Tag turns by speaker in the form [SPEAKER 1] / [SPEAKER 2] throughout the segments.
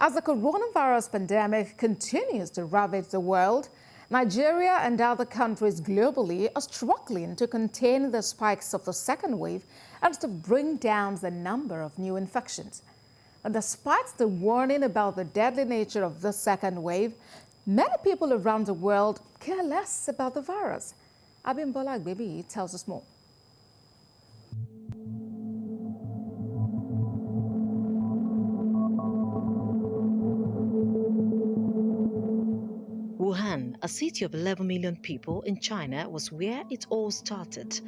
[SPEAKER 1] As the coronavirus pandemic continues to ravage the world, Nigeria and other countries globally are struggling to contain the spikes of the second wave and to bring down the number of new infections. And despite the warning about the deadly nature of the second wave, many people around the world care less about the virus. Abimbola Agbebi tells us more.
[SPEAKER 2] Wuhan, a city of 11 million people in China, was where it all started.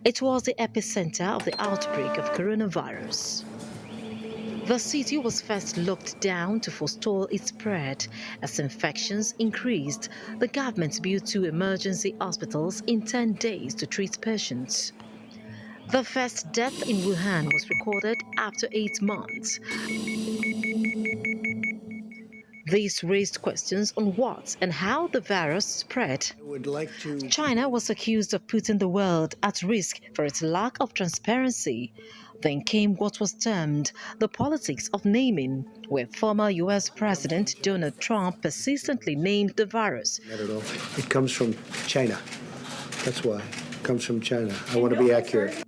[SPEAKER 2] It was the epicenter of the outbreak of coronavirus. The city was first locked down to forestall its spread. As infections increased, the government built 2 emergency hospitals in 10 days to treat patients. The first death in Wuhan was recorded after 8 months. This raised questions on what and how the virus spread. China was accused of putting the world at risk for its lack of transparency. Then came what was termed the politics of naming, where former U.S. President Donald Trump persistently named the virus.
[SPEAKER 3] Not at all. It comes from China. That's why. It comes from China. I want to be accurate.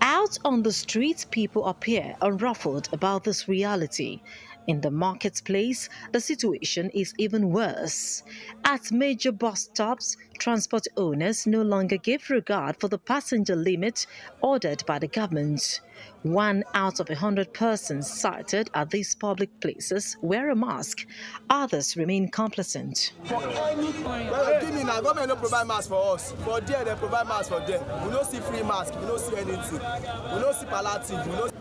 [SPEAKER 2] Out on the streets, people appear unruffled about this reality. In the marketplace, the situation is even worse. At major bus stops, transport owners no longer give regard for the passenger limit ordered by the government. 1 out of 100 persons cited at these public places wear a mask. Others remain complacent.
[SPEAKER 4] Government don't provide masks for us. For there, they provide masks for them. We don't see free masks. We don't see anything. We don't see palliative.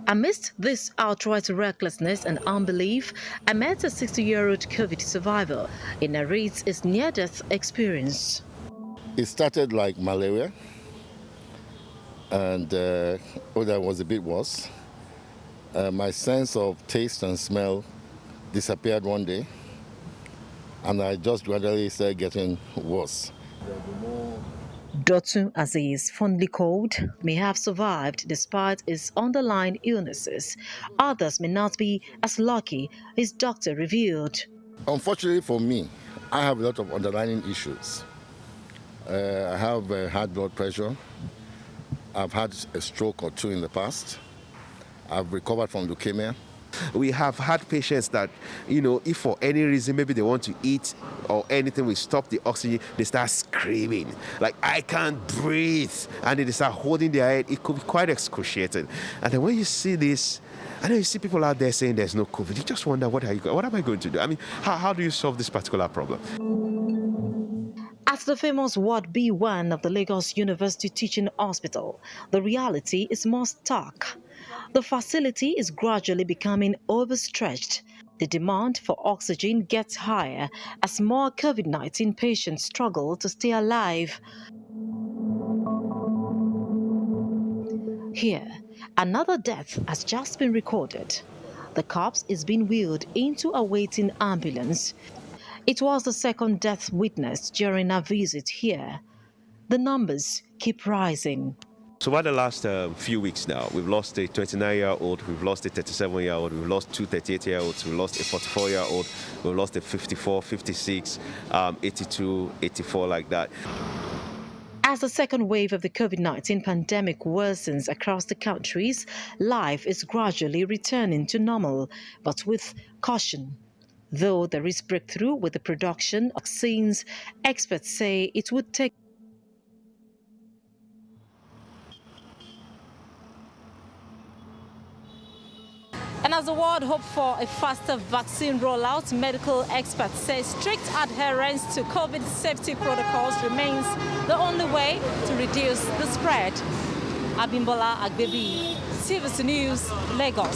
[SPEAKER 2] Amidst this outright recklessness and unbelief, I met a 60-year-old COVID survivor. He narrates his near-death experience.
[SPEAKER 5] It started like malaria, and that was a bit worse. My sense of taste and smell disappeared one day, and I just gradually started getting worse.
[SPEAKER 2] Dotun, as he is fondly called, may have survived despite his underlying illnesses. Others may not be as lucky, his doctor revealed.
[SPEAKER 5] Unfortunately for me, I have a lot of underlying issues. I have high blood pressure. I've had a stroke or 2 in the past. I've recovered from leukemia.
[SPEAKER 6] We have had patients that, if for any reason, maybe they want to eat or anything, we stop the oxygen, they start screaming, like, I can't breathe. And they start holding their head. It could be quite excruciating. And then when you see this, I know you see people out there saying there's no COVID, you just wonder, what am I going to do? I mean, how do you solve this particular problem?
[SPEAKER 2] At the famous Ward B1 of the Lagos University Teaching Hospital, the reality is more stark. The facility is gradually becoming overstretched. The demand for oxygen gets higher as more COVID-19 patients struggle to stay alive. Here, another death has just been recorded. The corpse is being wheeled into a waiting ambulance. It was the second death witnessed during our visit here. The numbers keep rising.
[SPEAKER 6] So over the last few weeks now, we've lost a 29-year-old, we've lost a 37-year-old, we've lost 2 38-year-olds, we've lost a 44-year-old, we've lost a 54, 56, 82, 84, like that.
[SPEAKER 2] As the second wave of the COVID-19 pandemic worsens across the countries, life is gradually returning to normal, but with caution. Though there is breakthrough with the production of vaccines, experts say it would take And as the world hopes for a faster vaccine rollout, medical experts say strict adherence to COVID safety protocols remains the only way to reduce the spread. Abimbola Agbebi, TVC News, Lagos.